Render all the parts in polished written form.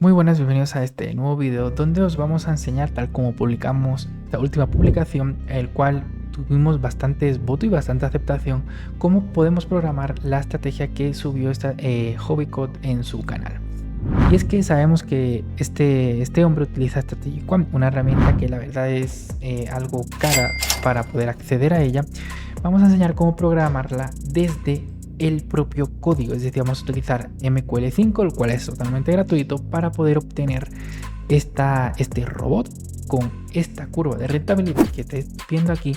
Muy buenas, bienvenidos a este nuevo video donde os vamos a enseñar, tal como publicamos la última publicación, el cual tuvimos bastantes votos y bastante aceptación, cómo podemos programar la estrategia que subió Hobbycode en su canal. Y es que sabemos que este hombre utiliza Strategic One, una herramienta que la verdad es algo cara para poder acceder a ella. Vamos a enseñar cómo programarla desde el propio código, es decir, vamos a utilizar MQL5, el cual es totalmente gratuito, para poder obtener este robot con esta curva de rentabilidad que estáis viendo aquí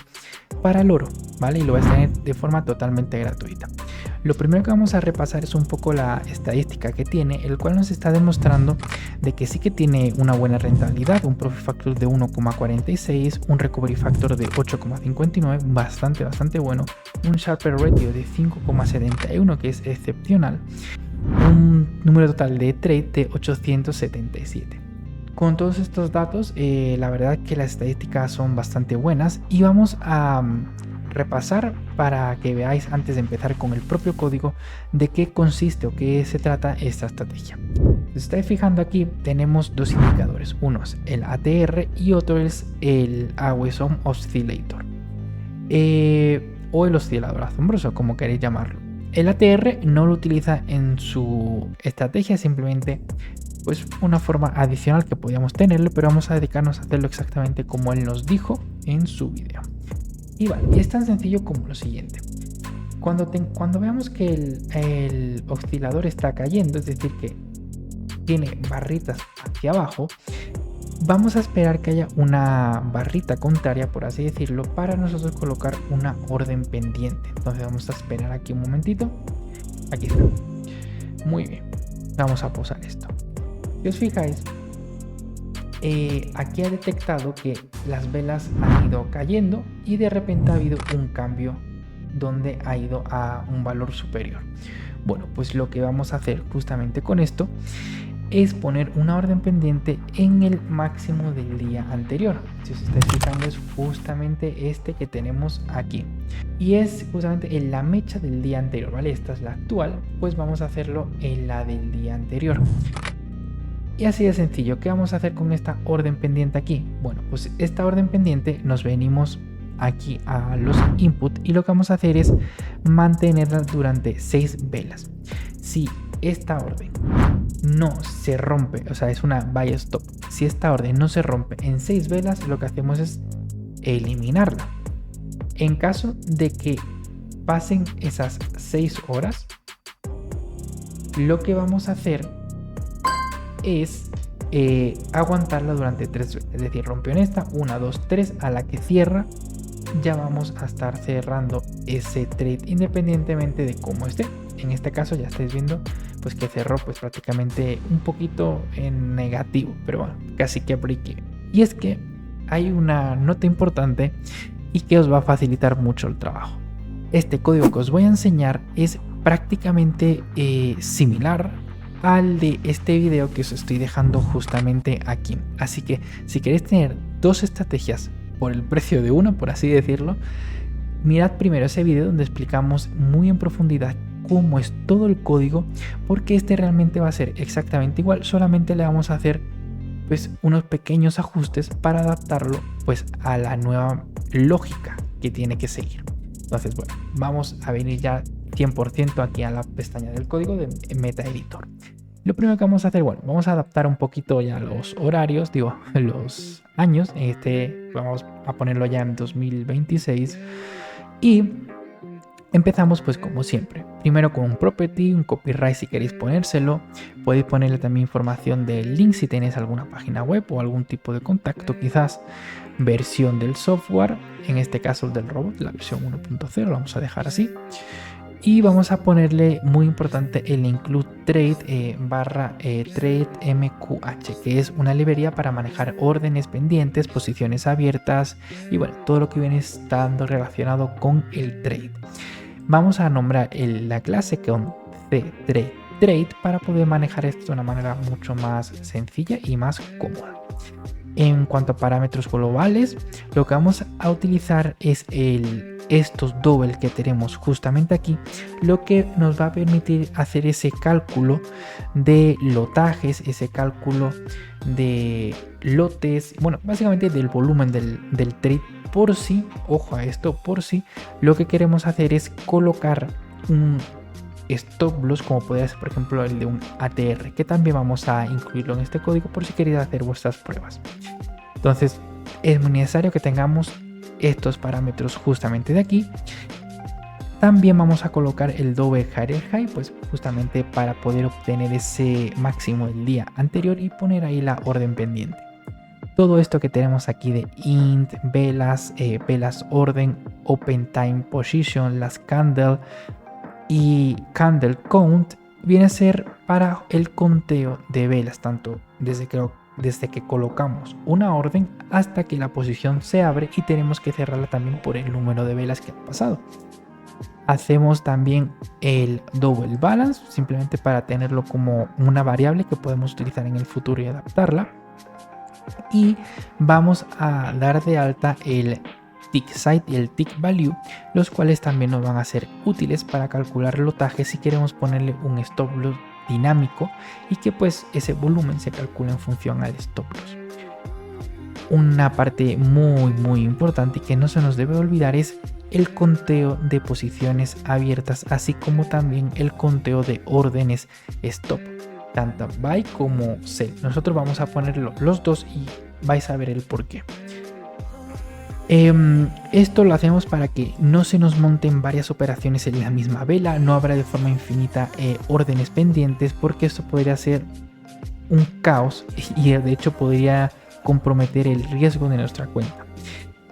para el oro, ¿vale? Y lo vais a tener de forma totalmente gratuita. Lo primero que vamos a repasar es un poco la estadística que tiene, el cual nos está demostrando de que sí que tiene una buena rentabilidad, un profit factor de 1,46, un recovery factor de 8,59, bastante bueno, un Sharper ratio de 5,71, que es excepcional, un número total de trade de 877. Con todos estos datos, la verdad que las estadísticas son bastante buenas y vamos a repasar para que veáis, antes de empezar con el propio código, de qué consiste o qué se trata esta estrategia. Si estáis fijando aquí, tenemos dos indicadores, uno es el ATR y otro es el Always On Oscillator, o el oscilador asombroso, como queréis llamarlo. El ATR no lo utiliza en su estrategia, simplemente pues una forma adicional que podíamos tenerlo, pero vamos a dedicarnos a hacerlo exactamente como él nos dijo en su video. Y vale, es tan sencillo como lo siguiente. Cuando veamos que el oscilador está cayendo, es decir, que tiene barritas hacia abajo, vamos a esperar que haya una barrita contraria, por así decirlo, para nosotros colocar una orden pendiente. Entonces vamos a esperar aquí un momentito. Aquí está. Muy bien. Vamos a pausar esto. Si os fijáis, aquí ha detectado que las velas han ido cayendo y de repente ha habido un cambio donde ha ido a un valor superior. Bueno, pues lo que vamos a hacer justamente con esto es poner una orden pendiente en el máximo del día anterior. Si os estáis fijando, es justamente este que tenemos aquí y es justamente en la mecha del día anterior, ¿vale? Esta es la actual, pues vamos a hacerlo en la del día anterior. Y así de sencillo. ¿Qué vamos a hacer con esta orden pendiente aquí? Bueno, pues esta orden pendiente nos venimos aquí a los input y lo que vamos a hacer es mantenerla durante 6 velas. Si esta orden no se rompe, o sea, es una buy stop, si esta orden no se rompe en 6 velas, lo que hacemos es eliminarla. En caso de que pasen esas 6 horas, lo que vamos a hacer es aguantarla durante 3 veces, es decir, rompió en esta, 1, 2, 3, a la que cierra ya vamos a estar cerrando ese trade independientemente de cómo esté. En este caso ya estáis viendo pues que cerró pues prácticamente un poquito en negativo, pero bueno, casi que break. Y es que hay una nota importante y que os va a facilitar mucho el trabajo. Este código que os voy a enseñar es prácticamente similar al de este video que os estoy dejando justamente aquí. Así que si queréis tener dos estrategias por el precio de una, por así decirlo, mirad primero ese video donde explicamos muy en profundidad cómo es todo el código, porque este realmente va a ser exactamente igual, solamente le vamos a hacer pues unos pequeños ajustes para adaptarlo pues a la nueva lógica que tiene que seguir. Entonces bueno, vamos a venir ya 100% aquí a la pestaña del código de Meta Editor. Lo primero que vamos a hacer, bueno, vamos a adaptar un poquito ya los horarios, digo, los años. Vamos a ponerlo ya en 2026 y empezamos pues como siempre. Primero con un property, un copyright si queréis ponérselo. Podéis ponerle también información del link si tenéis alguna página web o algún tipo de contacto quizás. Versión del software, en este caso el del robot, la versión 1.0, lo vamos a dejar así. Y vamos a ponerle, muy importante, el include trade trade mqh, que es una librería para manejar órdenes pendientes, posiciones abiertas y bueno, todo lo que viene estando relacionado con el trade. Vamos a nombrar la clase con ctrade para poder manejar esto de una manera mucho más sencilla y más cómoda. En cuanto a parámetros globales, lo que vamos a utilizar es estos double que tenemos justamente aquí, lo que nos va a permitir hacer ese cálculo de lotajes, ese cálculo de lotes, bueno, básicamente del volumen del trade por si, ojo a esto, por si lo que queremos hacer es colocar un stop loss, como podría ser por ejemplo el de un ATR, que también vamos a incluirlo en este código por si queréis hacer vuestras pruebas. Entonces es muy necesario que tengamos estos parámetros justamente de aquí. También vamos a colocar el double higher high, pues justamente para poder obtener ese máximo del día anterior y poner ahí la orden pendiente. Todo esto que tenemos aquí de int, velas, velas orden, open time position, las candle y candle count viene a ser para el conteo de velas, tanto desde que colocamos una orden hasta que la posición se abre y tenemos que cerrarla también por el número de velas que ha pasado. Hacemos también el double balance, simplemente para tenerlo como una variable que podemos utilizar en el futuro y adaptarla. Y vamos a dar de alta el tick size y el tick value, los cuales también nos van a ser útiles para calcular lotaje si queremos ponerle un stop loss dinámico y que pues ese volumen se calcule en función al stop loss. Una parte muy importante que no se nos debe olvidar es el conteo de posiciones abiertas, así como también el conteo de órdenes stop, tanto buy como sell. Nosotros vamos a ponerlo los dos y vais a ver el por qué. Esto lo hacemos para que no se nos monten varias operaciones en la misma vela, no habrá de forma infinita órdenes pendientes, porque esto podría ser un caos y de hecho podría comprometer el riesgo de nuestra cuenta.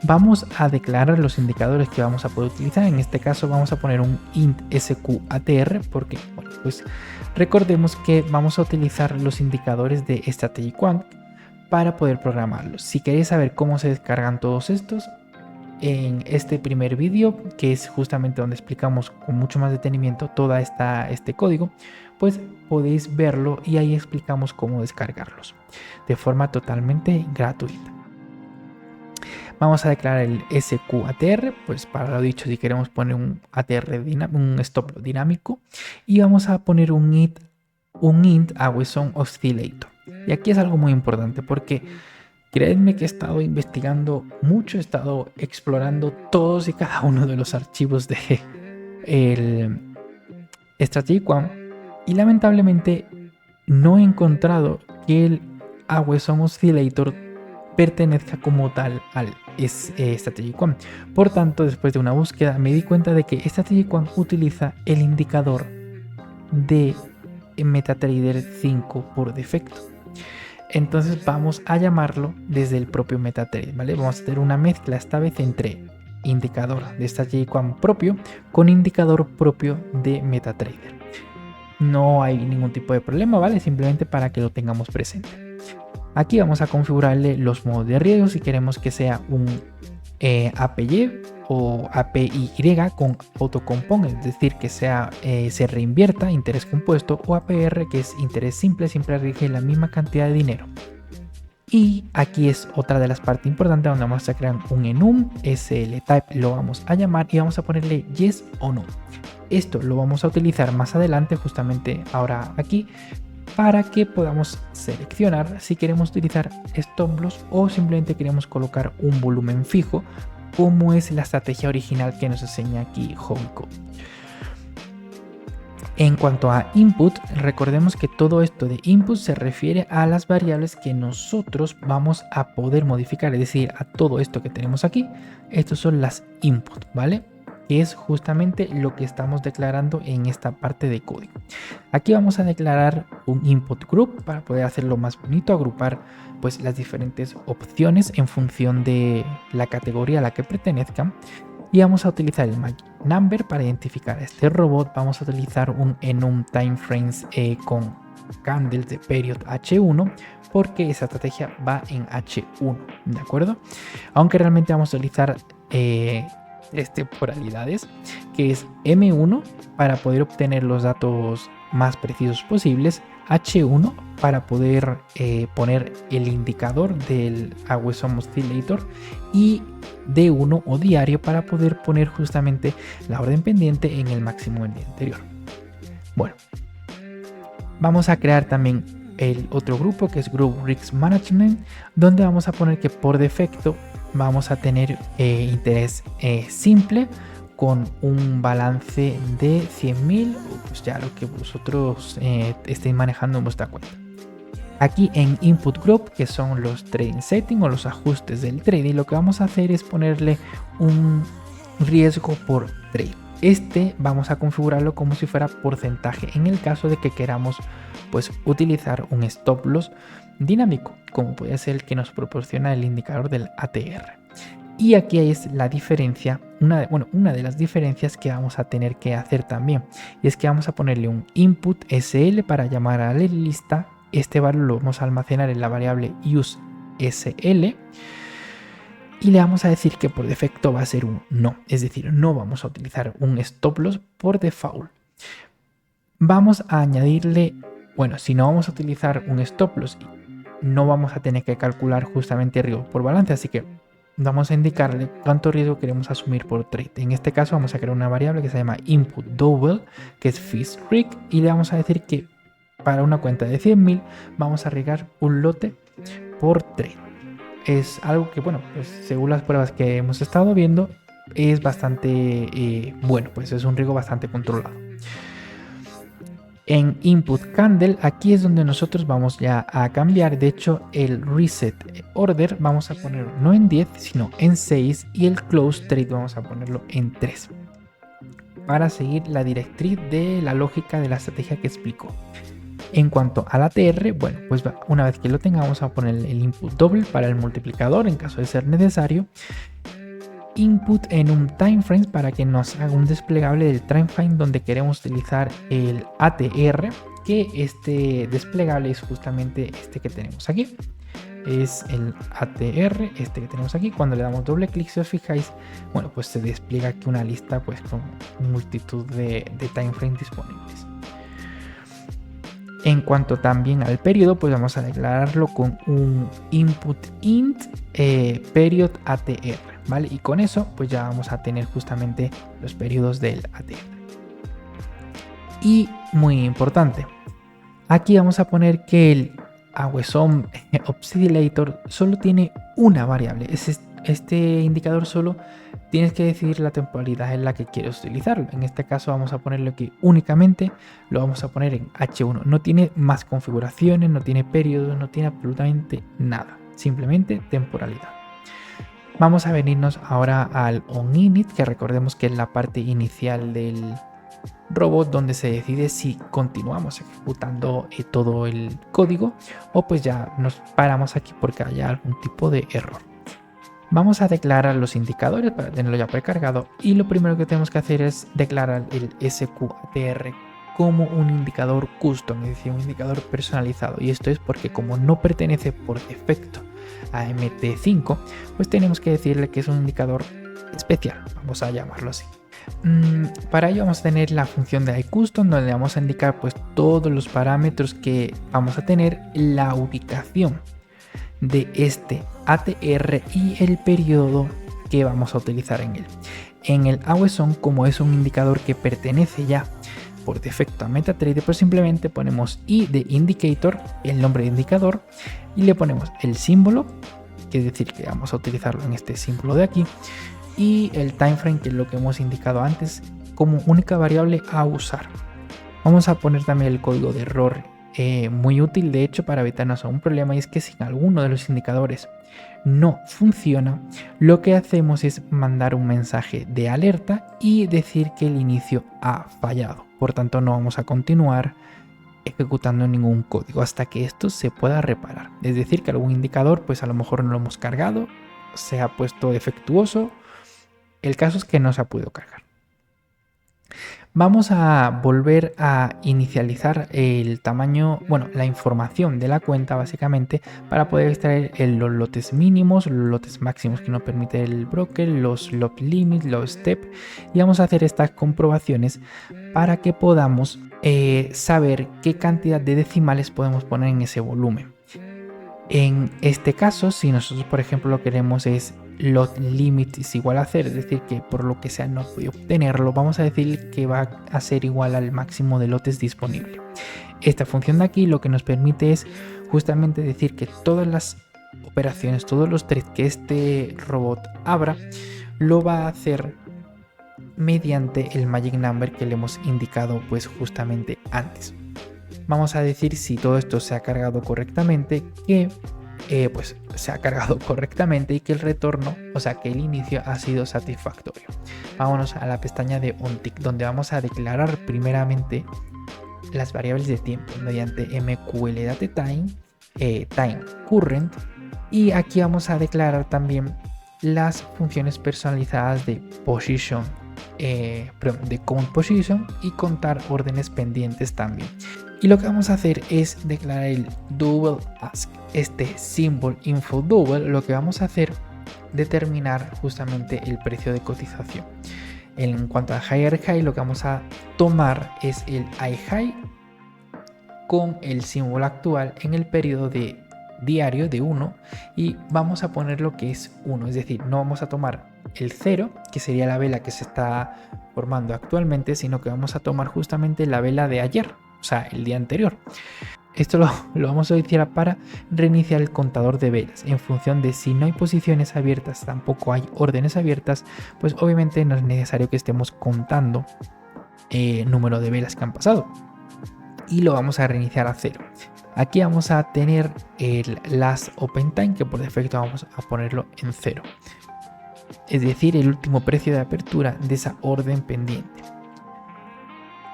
Vamos a declarar los indicadores que vamos a poder utilizar. En este caso vamos a poner un int sqatr porque bueno, pues recordemos que vamos a utilizar los indicadores de Strategy Quant para poder programarlos. Si queréis saber cómo se descargan todos estos, en este primer vídeo, que es justamente donde explicamos con mucho más detenimiento todo este código, pues podéis verlo y ahí explicamos cómo descargarlos de forma totalmente gratuita. Vamos a declarar el sqatr, pues para lo dicho, si queremos poner un ATR un stop dinámico, y vamos a poner un int always on oscillator. Y aquí es algo muy importante porque creedme que he estado investigando mucho, he estado explorando todos y cada uno de los archivos de el Strategy Quant y lamentablemente no he encontrado que el always on oscillator pertenezca como tal al Strategy Quant. Por tanto, después de una búsqueda me di cuenta de que Strategy Quant utiliza el indicador de MetaTrader 5 por defecto. Entonces vamos a llamarlo desde el propio MetaTrader, ¿vale? Vamos a hacer una mezcla esta vez entre indicador de Strategy Quant propio con indicador propio de MetaTrader. No hay ningún tipo de problema, ¿vale? Simplemente para que lo tengamos presente. Aquí vamos a configurarle los modos de riesgo si queremos que sea un APY o APY con autocompone, es decir, que sea se reinvierta interés compuesto, o APR, que es interés simple, siempre rige la misma cantidad de dinero. Y aquí es otra de las partes importantes donde vamos a crear un enum, SLType lo vamos a llamar y vamos a ponerle yes o no. Esto lo vamos a utilizar más adelante, justamente ahora aquí, para que podamos seleccionar si queremos utilizar stop loss o simplemente queremos colocar un volumen fijo, como es la estrategia original que nos enseña aquí Hobbycode. En cuanto a input, recordemos que todo esto de input se refiere a las variables que nosotros vamos a poder modificar, es decir, a todo esto que tenemos aquí. Estos son las input, ¿vale? Que es justamente lo que estamos declarando en esta parte de código. Aquí vamos a declarar un input group para poder hacerlo más bonito, agrupar pues las diferentes opciones en función de la categoría a la que pertenezcan. Y vamos a utilizar el magic number para identificar a este robot. Vamos a utilizar un enum timeframes con candles de period H1 porque esa estrategia va en H1, ¿de acuerdo? Aunque realmente vamos a utilizar temporalidades, que es M1 para poder obtener los datos más precisos posibles, H1 para poder poner el indicador del AWSOM Oscillator y D1 o diario para poder poner justamente la orden pendiente en el máximo del día anterior. Bueno, vamos a crear también el otro grupo que es Group Risk Management, donde vamos a poner que por defecto vamos a tener interés simple con un balance de 100.000, pues ya lo que vosotros estéis manejando en vuestra cuenta. Aquí en Input Group, que son los Trading Settings o los ajustes del trading, lo que vamos a hacer es ponerle un riesgo por trade. Vamos a configurarlo como si fuera porcentaje en el caso de que queramos pues utilizar un stop loss dinámico, como puede ser el que nos proporciona el indicador del ATR. Y aquí es la diferencia, una de las diferencias que vamos a tener que hacer también, y es que vamos a ponerle un input SL para llamar a la lista. Este valor lo vamos a almacenar en la variable useSL y le vamos a decir que por defecto va a ser un no, es decir, no vamos a utilizar un stop loss por default. Vamos a añadirle, si no vamos a utilizar un stop loss, no vamos a tener que calcular justamente riesgo por balance, así que vamos a indicarle cuánto riesgo queremos asumir por trade. En este caso vamos a crear una variable que se llama input double, que es fees rig, y le vamos a decir que para una cuenta de 100.000 vamos a arriesgar un lote por trade. Es algo que, pues según las pruebas que hemos estado viendo, es bastante pues es un riesgo bastante controlado. En Input Candle, aquí es donde nosotros vamos ya a cambiar. De hecho, el Reset Order vamos a ponerlo no en 10, sino en 6, y el Close Trade vamos a ponerlo en 3, para seguir la directriz de la lógica de la estrategia que explico. En cuanto al ATR, pues una vez que lo tengamos, vamos a poner el input doble para el multiplicador en caso de ser necesario. Input en un timeframe para que nos haga un desplegable del timeframe donde queremos utilizar el ATR, que este desplegable es justamente este que tenemos aquí. Es el ATR, este que tenemos aquí. Cuando le damos doble clic, si os fijáis, pues se despliega aquí una lista pues con multitud de timeframes disponibles. En cuanto también al periodo, pues vamos a declararlo con un input int period ATR, ¿vale? Y con eso pues ya vamos a tener justamente los periodos del ATR. Y muy importante, aquí vamos a poner que el AWSOM Oscillator solo tiene una variable. Este indicador solo tienes que decidir la temporalidad en la que quieres utilizarlo. En este caso vamos a ponerlo que únicamente lo vamos a poner en H1. No tiene más configuraciones, no tiene periodos, no tiene absolutamente nada. Simplemente temporalidad. Vamos a venirnos ahora al onInit, que recordemos que es la parte inicial del robot donde se decide si continuamos ejecutando todo el código o pues ya nos paramos aquí porque haya algún tipo de error. Vamos a declarar los indicadores para tenerlo ya precargado, y lo primero que tenemos que hacer es declarar el SQATR como un indicador custom, es decir, un indicador personalizado, y esto es porque como no pertenece por defecto a MT5, pues tenemos que decirle que es un indicador especial, vamos a llamarlo así. Para ello vamos a tener la función de iCustom, donde vamos a indicar pues todos los parámetros que vamos a tener, la ubicación de este ATR y el periodo que vamos a utilizar en él. En el AWSOM, como es un indicador que pertenece ya por defecto a MetaTrader, pues simplemente ponemos I de indicator, el nombre de indicador, y le ponemos el símbolo, que es decir que vamos a utilizarlo en este símbolo de aquí, y el timeframe, que es lo que hemos indicado antes, como única variable a usar. Vamos a poner también el código de error, muy útil de hecho para evitarnos un problema, y es que si alguno de los indicadores no funciona, lo que hacemos es mandar un mensaje de alerta y decir que el inicio ha fallado. Por tanto, no vamos a continuar ejecutando ningún código hasta que esto se pueda reparar. Es decir, que algún indicador pues a lo mejor no lo hemos cargado, se ha puesto defectuoso, el caso es que no se ha podido cargar. Vamos a volver a inicializar el tamaño, bueno, la información de la cuenta básicamente para poder extraer los lotes mínimos, los lotes máximos que nos permite el broker, los lot limits, los step, y vamos a hacer estas comprobaciones para que podamos saber qué cantidad de decimales podemos poner en ese volumen. En este caso, si nosotros por ejemplo lo queremos es lot limit es igual a 0, es decir que por lo que sea no puede obtenerlo, vamos a decir que va a ser igual al máximo de lotes disponible. Esta función de aquí lo que nos permite es justamente decir que todas las operaciones, todos los threads que este robot abra, lo va a hacer mediante el magic number que le hemos indicado pues justamente antes. Vamos a decir si todo esto se ha cargado correctamente, que pues se ha cargado correctamente y que el retorno, o sea que el inicio ha sido satisfactorio. Vámonos a la pestaña de OnTick, donde vamos a declarar primeramente las variables de tiempo mediante mqlDateTime, time current, y aquí vamos a declarar también las funciones personalizadas de position, de count position y contar órdenes pendientes también. Y lo que vamos a hacer es declarar el double ask, este symbol info double. Lo que vamos a hacer determinar justamente el precio de cotización. En cuanto a higher high, lo que vamos a tomar es el iHigh con el símbolo actual en el periodo de diario de 1 y vamos a poner lo que es 1, es decir, no vamos a tomar el 0, que sería la vela que se está formando actualmente, sino que vamos a tomar justamente la vela de ayer, o sea, el día anterior. Esto lo vamos a utilizar para reiniciar el contador de velas. En función de si no hay posiciones abiertas, tampoco hay órdenes abiertas, pues obviamente no es necesario que estemos contando número de velas que han pasado. Y lo vamos a reiniciar a 0. Aquí vamos a tener el last open time, que por defecto vamos a ponerlo en 0. Es decir, el último precio de apertura de esa orden pendiente.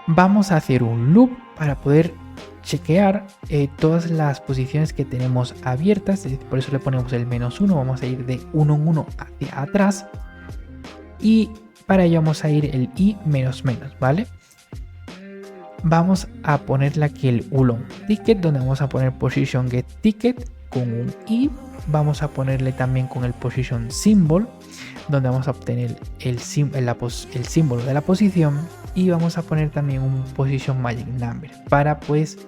Vamos a hacer un loop para poder chequear todas las posiciones que tenemos abiertas, por eso le ponemos el -1, vamos a ir de 1 en 1 hacia atrás y para ello vamos a ir el i menos, ¿vale? Vamos a ponerle aquí el ulong ticket, donde vamos a poner position get ticket con un i, vamos a ponerle también con el position symbol, donde vamos a obtener el símbolo de la posición, y vamos a poner también un position magic number para pues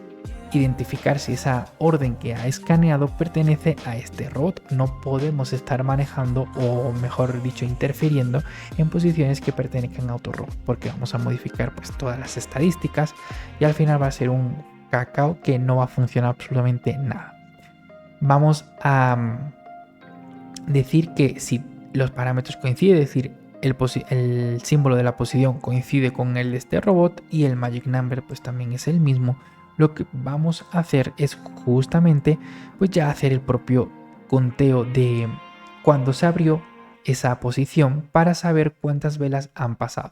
identificar si esa orden que ha escaneado pertenece a este robot. No podemos estar manejando, o mejor dicho interfiriendo en posiciones que pertenezcan a otro robot, porque vamos a modificar pues todas las estadísticas y al final va a ser un cacao que no va a funcionar absolutamente nada. Vamos a decir que si los parámetros coinciden, es decir, el símbolo de la posición coincide con el de este robot y el magic number pues también es el mismo, lo que vamos a hacer es justamente pues ya hacer el propio conteo de cuando se abrió esa posición para saber cuántas velas han pasado.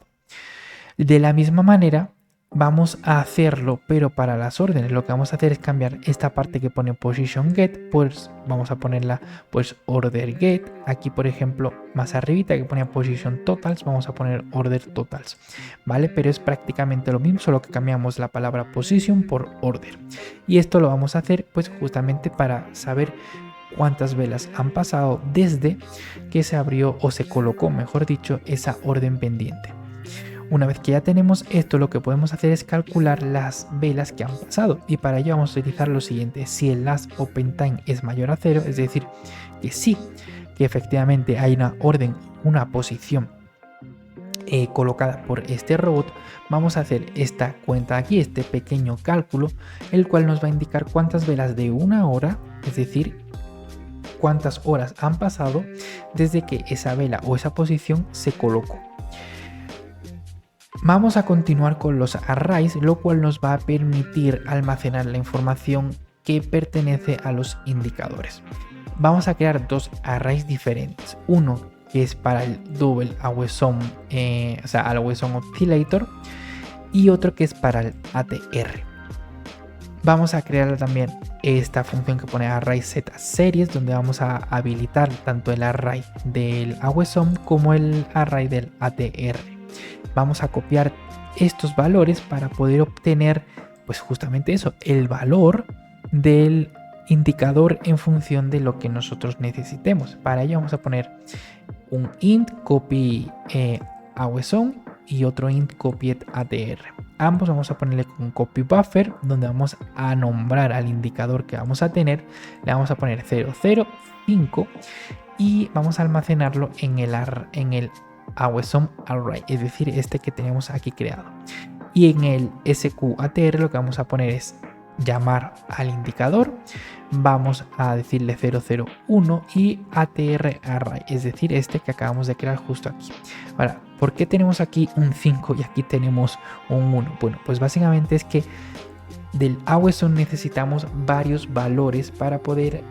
De la misma manera vamos a hacerlo, pero para las órdenes lo que vamos a hacer es cambiar esta parte que pone position get, pues vamos a ponerla pues order get. Aquí por ejemplo más arribita que ponía position totals, vamos a poner order totals, vale, pero es prácticamente lo mismo, solo que cambiamos la palabra position por order, y esto lo vamos a hacer pues justamente para saber cuántas velas han pasado desde que se abrió o se colocó, mejor dicho, esa orden pendiente. Una vez que ya tenemos esto, lo que podemos hacer es calcular las velas que han pasado, y para ello vamos a utilizar lo siguiente: si el last open time es mayor a 0, es decir, que sí, que efectivamente hay una orden, una posición colocada por este robot, vamos a hacer esta cuenta aquí, este pequeño cálculo, el cual nos va a indicar cuántas velas de una hora, es decir, cuántas horas han pasado desde que esa vela o esa posición se colocó. Vamos a continuar con los arrays, lo cual nos va a permitir almacenar la información que pertenece a los indicadores. Vamos a crear dos arrays diferentes, uno que es para el double always on, o sea, always on oscillator, y otro que es para el ATR. Vamos a crear también esta función que pone array z series, donde vamos a habilitar tanto el array del always on como el array del ATR. Vamos a copiar estos valores para poder obtener pues justamente eso, el valor del indicador en función de lo que nosotros necesitemos. Para ello vamos a poner un int copy AWSON y otro int copy ATR. Ambos vamos a ponerle un copy buffer donde vamos a nombrar al indicador que vamos a tener. Le vamos a poner 005 y vamos a almacenarlo en el AWSON array, es decir, este que tenemos aquí creado. Y en el SQATR lo que vamos a poner es llamar al indicador, vamos a decirle 001 y ATR array, es decir, este que acabamos de crear justo aquí. Ahora, ¿por qué tenemos aquí un 5 y aquí tenemos un 1? Bueno, pues básicamente es que del AWSON necesitamos varios valores para poder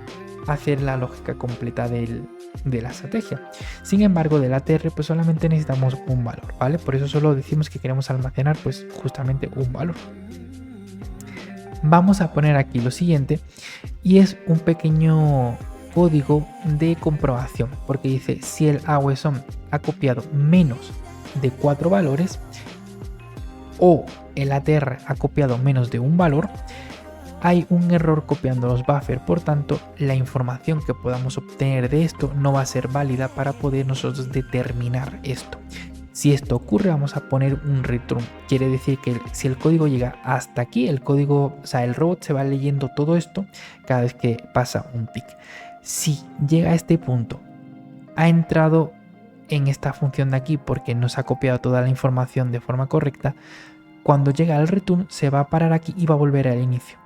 hacer la lógica completa de la estrategia. Sin embargo, del ATR pues solamente necesitamos un valor, ¿vale? Por eso solo decimos que queremos almacenar pues justamente un valor. Vamos a poner aquí lo siguiente y es un pequeño código de comprobación, porque dice si el AWSON ha copiado menos de 4 valores o el ATR ha copiado menos de un valor, hay un error copiando los buffers. Por tanto, la información que podamos obtener de esto no va a ser válida para poder nosotros determinar esto. Si esto ocurre, vamos a poner un return. Quiere decir que si el código llega hasta aquí, el robot se va leyendo todo esto cada vez que pasa un tick. Si llega a este punto, ha entrado en esta función de aquí porque nos ha copiado toda la información de forma correcta, cuando llega al return se va a parar aquí y va a volver al inicio.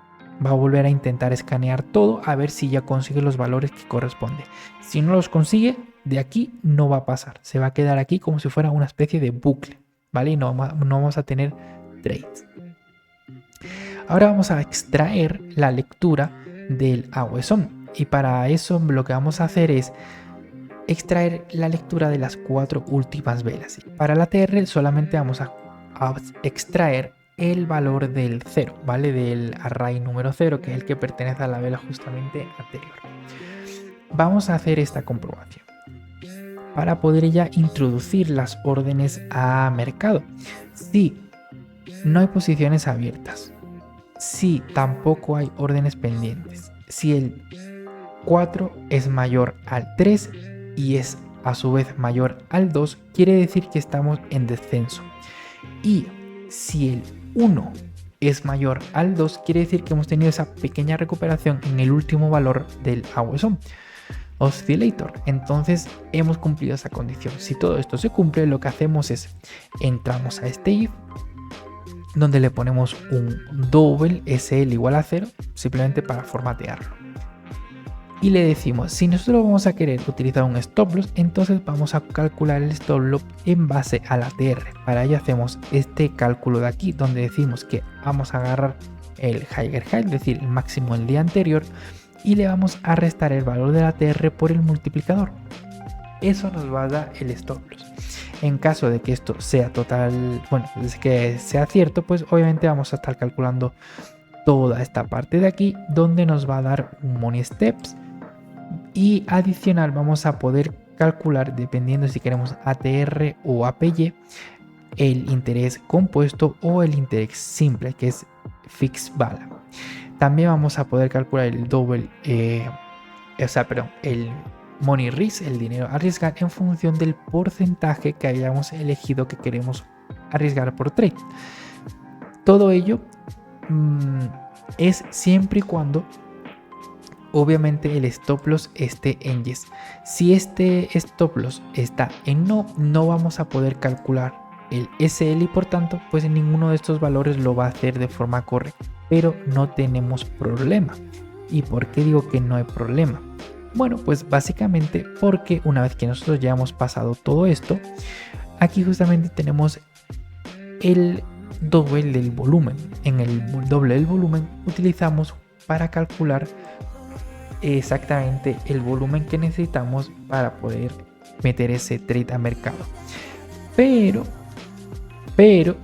Va a volver a intentar escanear todo a ver si ya consigue los valores que corresponde. Si no los consigue, de aquí no va a pasar. Se va a quedar aquí como si fuera una especie de bucle, ¿vale? Y no vamos a tener trades. Ahora vamos a extraer la lectura del AWSON. Y para eso lo que vamos a hacer es extraer la lectura de las 4 últimas velas. Para la ATR solamente vamos a extraer el valor del 0, ¿vale? Del array número 0, que es el que pertenece a la vela justamente anterior. Vamos a hacer esta comprobación para poder ya introducir las órdenes a mercado. Si no hay posiciones abiertas, si tampoco hay órdenes pendientes, si el 4 es mayor al 3 y es a su vez mayor al 2, quiere decir que estamos en descenso. Y si el 1 es mayor al 2, quiere decir que hemos tenido esa pequeña recuperación en el último valor del AWSON Oscillator. Entonces hemos cumplido esa condición. Si todo esto se cumple, lo que hacemos es entramos a este if, donde le ponemos un double SL igual a 0, simplemente para formatearlo. Y le decimos, si nosotros vamos a querer utilizar un stop loss, entonces vamos a calcular el stop loss en base a la ATR. Para ello hacemos este cálculo de aquí, donde decimos que vamos a agarrar el higher high, es decir, el máximo del día anterior, y le vamos a restar el valor de la ATR por el multiplicador. Eso nos va a dar el stop loss. En caso de que esto sea que sea cierto, pues obviamente vamos a estar calculando toda esta parte de aquí, donde nos va a dar un money steps. Y adicional vamos a poder calcular, dependiendo si queremos ATR o APY, el interés compuesto o el interés simple, que es fixed bala. También vamos a poder calcular el el money risk, el dinero a arriesgar, en función del porcentaje que hayamos elegido que queremos arriesgar por trade. Todo ello es siempre y cuando obviamente el stop loss esté en yes. Si este stop loss está en no, no vamos a poder calcular el SL y por tanto pues ninguno de estos valores lo va a hacer de forma correcta, pero no tenemos problema. ¿Y por qué digo que no hay problema? Bueno, pues básicamente porque una vez que nosotros ya hemos pasado todo esto, aquí justamente tenemos el doble del volumen. En el doble del volumen utilizamos para calcular exactamente el volumen que necesitamos para poder meter ese trade a mercado. Pero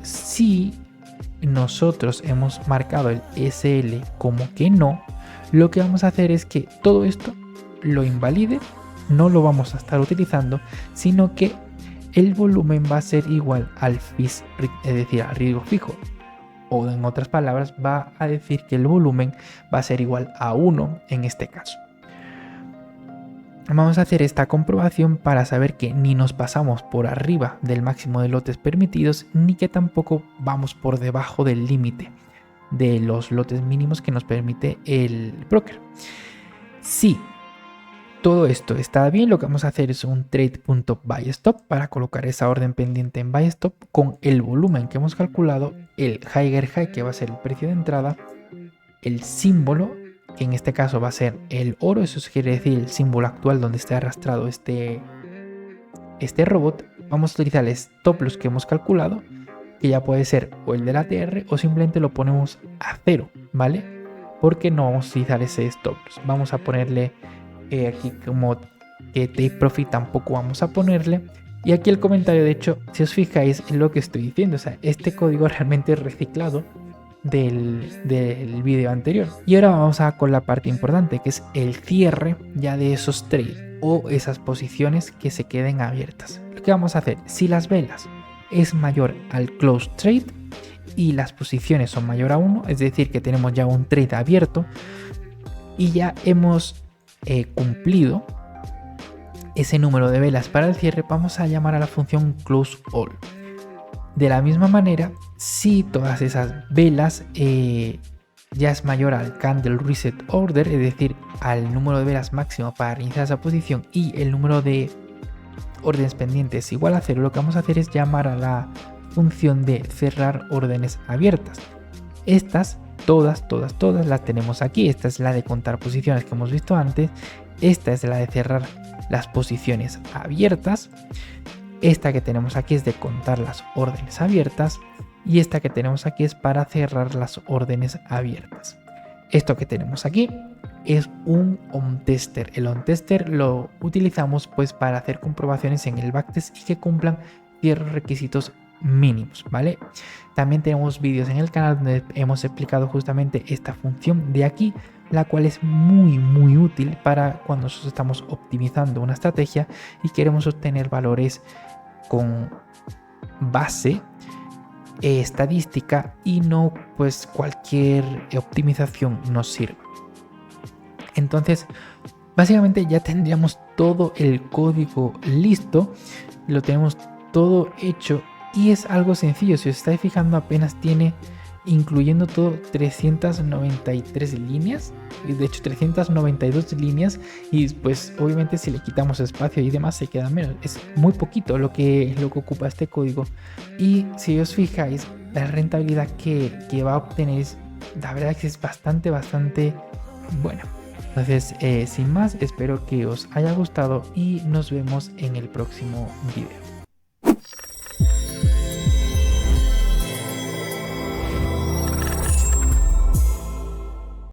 si nosotros hemos marcado el SL como que no, lo que vamos a hacer es que todo esto lo invalide, no lo vamos a estar utilizando, sino que el volumen va a ser igual al FIS, es decir, al riesgo fijo. O en otras palabras, va a decir que el volumen va a ser igual a 1 en este caso. Vamos a hacer esta comprobación para saber que ni nos pasamos por arriba del máximo de lotes permitidos, ni que tampoco vamos por debajo del límite de los lotes mínimos que nos permite el broker. Si todo esto está bien, lo que vamos a hacer es un trade.buyStop para colocar esa orden pendiente en buyStop con el volumen que hemos calculado, el higher high que va a ser el precio de entrada, el símbolo que en este caso va a ser el oro, eso quiere decir el símbolo actual donde está arrastrado este robot. Vamos a utilizar el stop loss que hemos calculado, que ya puede ser o el del ATR o simplemente lo ponemos a 0, ¿vale? Porque no vamos a utilizar ese stop loss. Vamos a ponerle aquí como que take profit tampoco vamos a ponerle. Y aquí el comentario, de hecho, si os fijáis en lo que estoy diciendo, o sea, este código realmente es reciclado del vídeo anterior. Y ahora vamos a con la parte importante, que es el cierre ya de esos trades o esas posiciones que se queden abiertas. Lo que vamos a hacer, si las velas es mayor al close trade y las posiciones son mayor a 1, es decir que tenemos ya un trade abierto y ya hemos cumplido ese número de velas para el cierre, vamos a llamar a la función close all. De la misma manera, si todas esas velas ya es mayor al candle reset order, es decir, al número de velas máximo para reiniciar esa posición, y el número de órdenes pendientes igual a 0, lo que vamos a hacer es llamar a la función de cerrar órdenes abiertas. Estas todas las tenemos aquí. Esta es la de contar posiciones que hemos visto antes, esta es la de cerrar las posiciones abiertas, esta que tenemos aquí es de contar las órdenes abiertas y esta que tenemos aquí es para cerrar las órdenes abiertas. Esto que tenemos aquí es un on-tester. El on-tester lo utilizamos pues para hacer comprobaciones en el backtest y que cumplan ciertos requisitos mínimos, ¿vale? También tenemos vídeos en el canal donde hemos explicado justamente esta función de aquí, la cual es muy útil para cuando nosotros estamos optimizando una estrategia y queremos obtener valores con base estadística y no pues cualquier optimización nos sirva. Entonces básicamente ya tendríamos todo el código listo, lo tenemos todo hecho y es algo sencillo. Si os estáis fijando, apenas tiene, incluyendo todo, 393 líneas, de hecho 392 líneas, y pues obviamente si le quitamos espacio y demás se queda menos, es muy poquito lo que ocupa este código. Y si os fijáis, la rentabilidad que va a obtener es, la verdad que es bastante buena. Entonces sin más, espero que os haya gustado y nos vemos en el próximo video.